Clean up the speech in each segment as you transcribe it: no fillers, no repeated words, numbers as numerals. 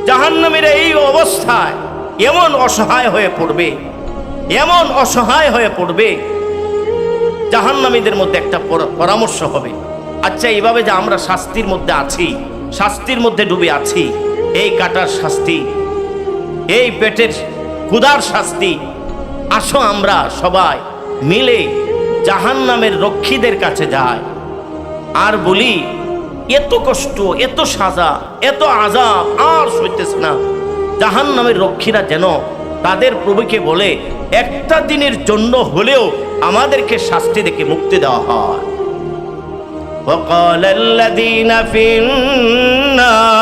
জাহান্নামীরা এই অবস্থায় এমন অসহায় হয়ে পড়বে, এমন অসহায় হয়ে পড়বে, জাহান্নামীদের মধ্যে একটা পরামর্শ হবে, আচ্ছা এইভাবে যে আমরা শাস্তির মধ্যে আছি, শাস্তির মধ্যে ডুবে আছি, এই কাটার শাস্তি, এই পেটের ক্ষুধার শাস্তি, আসো আমরা সবাই মিলে জাহান্নামের রক্ষীদের কাছে যাই আর বলি এত কষ্ট, এত সাজা, এত আযাব আর সইতেছে না। জাহান্নামের রক্ষীরা যেন তাদের প্রভুকে বলে একটা দিনের জন্য হলেও আমাদেরকে শাস্তি থেকে মুক্তি দেওয়া হয়। وقال الذين في النار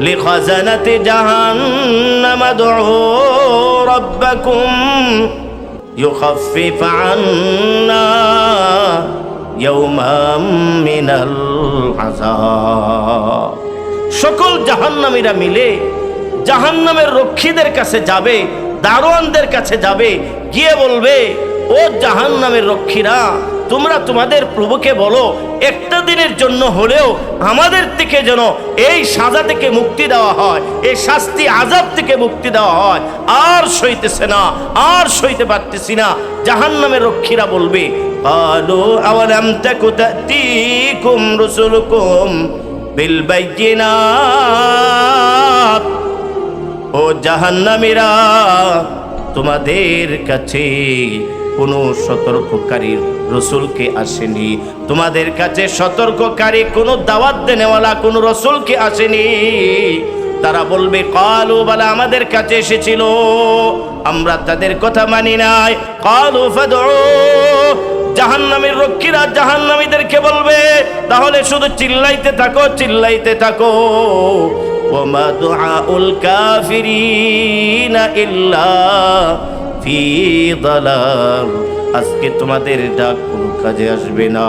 لخزنة جهنم ادعوا ربكم يخفف عنا يوما من العذاب। সকল জাহান্নামীরা মিলে জাহান্নামের রক্ষীদের কাছে যাবে, দারোয়ানদের কাছে যাবে, গিয়ে বলবে ও জাহান্নামের রক্ষীরা, তোমরা তোমাদের প্রভুকে বলো একটা দিনের জন্য হলেও আমাদের থেকে যেন এই সাজা থেকে মুক্তি দেওয়া হয়, এই শাস্তি আযাব থেকে মুক্তি দেওয়া হয়। আর সইতেছে না, আর সইতে পারতেছি না। জাহান্নামের রক্ষীরা বলবে ক্বালু আওয়ালাম তাকু তা'তিকুম রুসুলুকুম বিল বাইয়িনাত। ও জাহান্নামীরা, তোমাদের কাছে কোনো সতর্ককারী রসুলকে আসেনি, তোমাদের কাছে সতর্ককারী কোনো দাওয়াত দেনেওয়ালা কোনো রসুলকে আসেনি। তারা বলবে ক্বালু বালা, আমাদের কাছে এসেছিল, আমরা তাদের কথা মানি নাই। ক্বালু ফাদউ, জাহান্নামের রক্ষীরা জাহান্নামীদেরকে বলবে তাহলে শুধু চিল্লাইতে থাকো, চিল্লাইতে থাকো। ওমা দুআউল কাফিরিনা ইল্লা ফি দালাল, আজকে তোমাদের ডাক কোনো কাজে আসবে না।